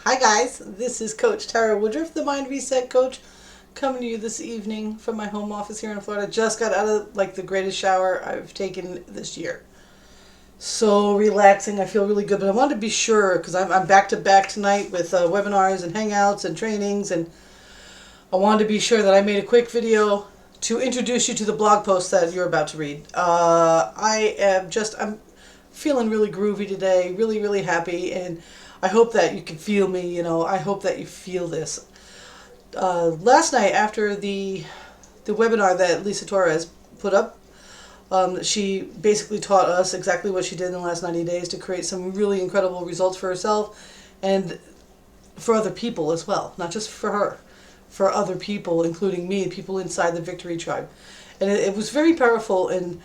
Hi guys, this is Coach Tara Woodruff, the Mind Reset Coach, coming to you this evening from my home office here in Florida. Just got out of the greatest shower I've taken this year. So relaxing, I feel really good, but I wanted to be sure because I'm back to back tonight with webinars and hangouts and trainings, and I wanted to be sure that I made a quick video to introduce you to the blog post that you're about to read. I'm feeling really groovy today, really happy, and I hope that you can feel me, I hope that you feel this. Last night after the webinar that Lisa Torres put up, she basically taught us exactly what she did in the last 90 days to create some really incredible results for herself and for other people as well, not just for her, for other people, including me, people inside the Victory Tribe. And it was very powerful. And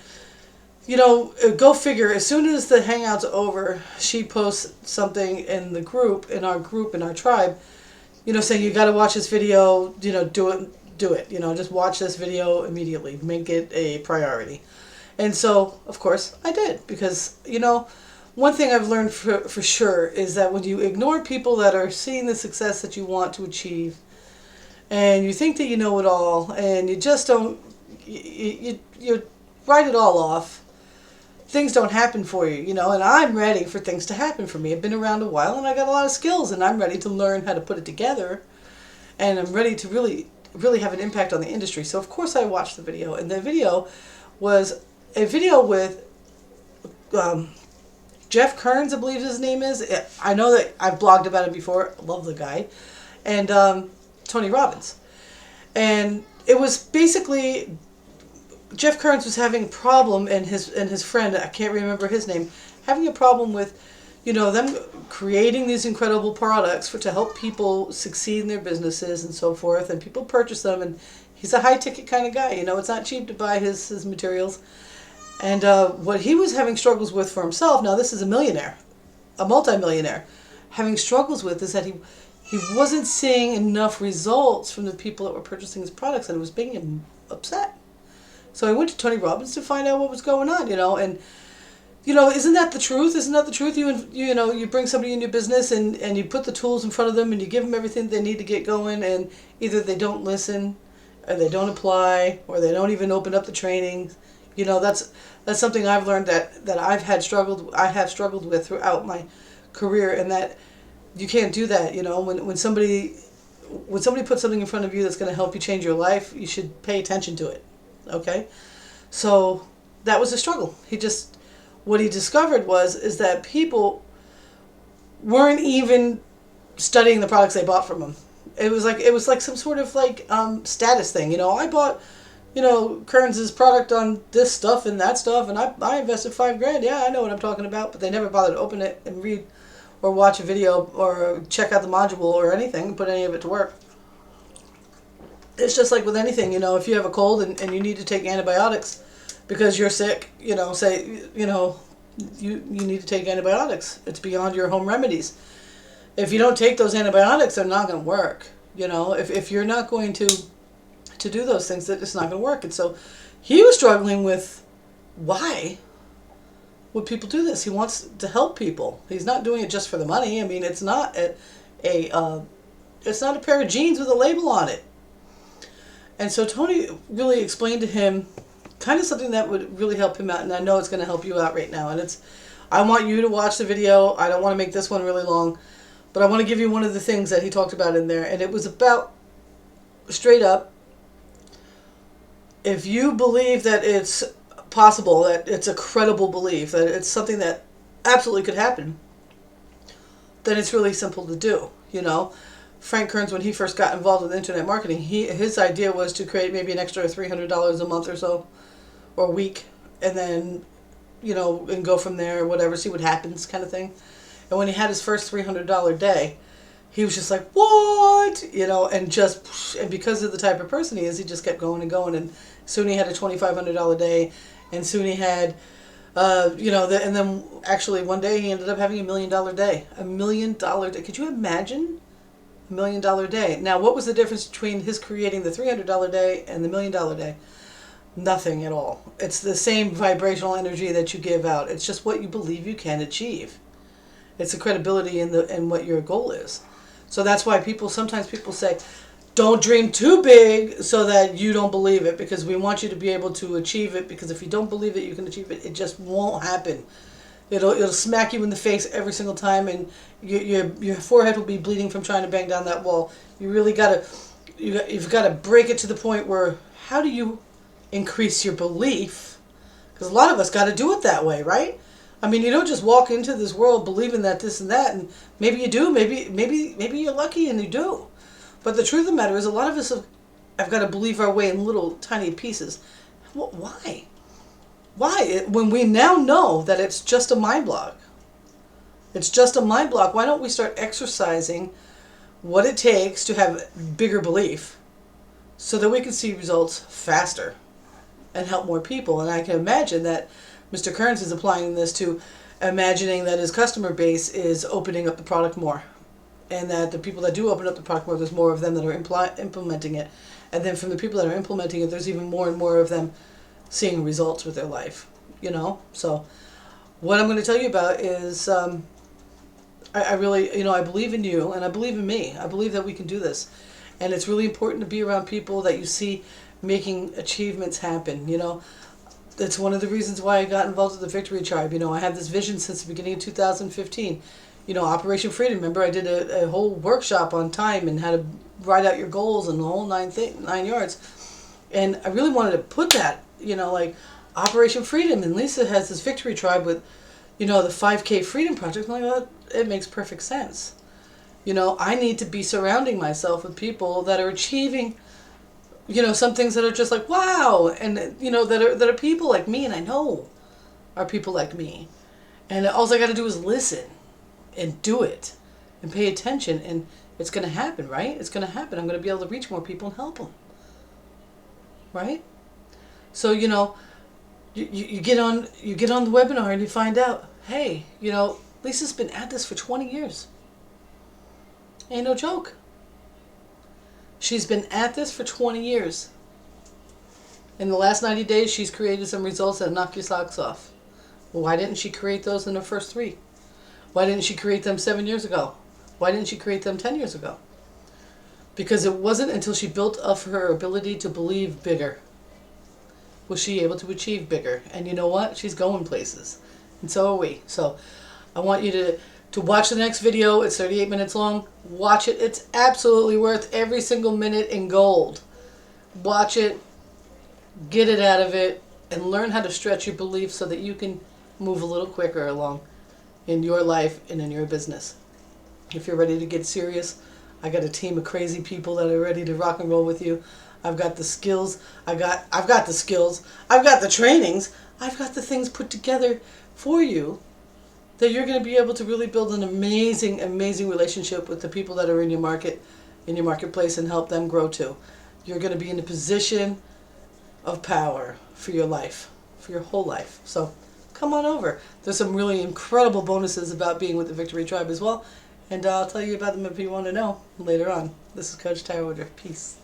go figure, as soon as the hangout's over, she posts something in in our tribe, saying you got to watch this video, do it, just watch this video immediately, make it a priority. And so, of course, I did, because, one thing I've learned for sure is that when you ignore people that are seeing the success that you want to achieve, and you think that you know it all, and you just don't, you write it all off, things don't happen for you, and I'm ready for things to happen for me. I've been around a while and I got a lot of skills, and I'm ready to learn how to put it together, and I'm ready to really have an impact on the industry. So of course I watched the video, and the video was a video with Jeff Kern, I believe his name is. I know that I've blogged about him before. I love the guy. And Tony Robbins. And it was basically Jeff Kearns was having a problem, and his friend, I can't remember his name, having a problem with, them creating these incredible products to help people succeed in their businesses and so forth, and people purchase them, and he's a high ticket kind of guy, it's not cheap to buy his materials. And what he was having struggles with for himself, now this is a millionaire, a multimillionaire, having struggles with is that he wasn't seeing enough results from the people that were purchasing his products, and it was making him upset. So I went to Tony Robbins to find out what was going on, and isn't that the truth? Isn't that the truth? You bring somebody in your business, and you put the tools in front of them, and you give them everything they need to get going, and either they don't listen, or they don't apply, or they don't even open up the trainings. That's something I've learned that I have struggled with throughout my career, and that you can't do that. When somebody puts something in front of you that's going to help you change your life, you should pay attention to it. Okay, so that was a struggle. What he discovered is that people weren't even studying the products they bought from him. It was like some sort of status thing. I bought Kearns' product on this stuff and that stuff, and I invested $5,000. Yeah, I know what I'm talking about, but they never bothered to open it and read or watch a video or check out the module or anything, put any of it to work. It's just like with anything, if you have a cold and you need to take antibiotics because you're sick, you need to take antibiotics. It's beyond your home remedies. If you don't take those antibiotics, they're not going to work. If you're not going to do those things, that it's not going to work. And so he was struggling with, why would people do this? He wants to help people. He's not doing it just for the money. I mean, it's not it's not a pair of jeans with a label on it. And so Tony really explained to him kind of something that would really help him out, and I know it's going to help you out right now. And I want you to watch the video. I don't want to make this one really long, but I want to give you one of the things that he talked about in there, and it was about, straight up, if you believe that it's possible, that it's a credible belief, that it's something that absolutely could happen, then it's really simple to do, Frank Kearns, when he first got involved with internet marketing, his idea was to create maybe an extra $300 a month or so, or a week, and then, and go from there, or whatever, see what happens, kind of thing. And when he had his first $300 day, he was just like, what? And because of the type of person he is, he just kept going and going, and soon he had a $2,500 day, and soon he had, and then actually one day he ended up having $1 million day. $1 million day. Could you imagine? $1 million day. Now, what was the difference between his creating the $300 day and the $1 million day? Nothing at all. It's the same vibrational energy that you give out. It's just what you believe you can achieve. It's the credibility in what your goal is. So that's why sometimes people say, don't dream too big so that you don't believe it, because we want you to be able to achieve it, because if you don't believe that you can achieve it, it just won't happen. It'll smack you in the face every single time, and your forehead will be bleeding from trying to bang down that wall. You really you've got to break it to the point where, how do you increase your belief? Because a lot of us got to do it that way, right? I mean, you don't just walk into this world believing that this and that, and maybe you do, maybe you're lucky and you do. But the truth of the matter is, a lot of us have got to believe our way in little tiny pieces. Why? Why? When we now know that it's just a mind block. It's just a mind block. Why don't we start exercising what it takes to have bigger belief so that we can see results faster and help more people? And I can imagine that Mr. Kearns is applying this to imagining that his customer base is opening up the product more. And that the people that do open up the product more, there's more of them that are implementing it. And then from the people that are implementing it, there's even more and more of them seeing results with their life. So what I'm going to tell you about is I really, I believe in you and I believe in me. I believe that we can do this. And it's really important to be around people that you see making achievements happen. That's one of the reasons why I got involved with the Victory Tribe. I had this vision since the beginning of 2015. Operation Freedom. Remember, I did a whole workshop on time and how to write out your goals and the whole nine yards. And I really wanted to put that, like Operation Freedom. And Lisa has this Victory Tribe with, the 5K Freedom Project. I'm like, well, it makes perfect sense. I need to be surrounding myself with people that are achieving, some things that are just like, wow. And, that are people like me, and I know are people like me. And all I got to do is listen. And do it and pay attention, and it's going to happen, right? It's going to happen. I'm going to be able to reach more people and help them, right? So you get on the webinar and you find out, hey, Lisa's been at this for 20 years. Ain't no joke. She's been at this for 20 years. In the last 90 days, she's created some results that knock your socks off. Well, why didn't she create those in the first 3? Why didn't she create them 7 years ago? Why didn't she create them 10 years ago? Because it wasn't until she built up her ability to believe bigger was she able to achieve bigger. And you know what? She's going places. And so are we. So I want you to watch the next video. It's 38 minutes long. Watch it. It's absolutely worth every single minute in gold. Watch it. Get it out of it. And learn how to stretch your beliefs so that you can move a little quicker along in your life and in your business. If you're ready to get serious, I got a team of crazy people that are ready to rock and roll with you. I've got the skills. I've got the skills. I've got the trainings. I've got the things put together for you that you're going to be able to really build an amazing, amazing relationship with the people that are in your marketplace, and help them grow too. You're going to be in a position of power for your life, for your whole life. So come on over. There's some really incredible bonuses about being with the Victory Tribe as well. And I'll tell you about them if you want to know later on. This is Coach Tyra Woodruff. Peace.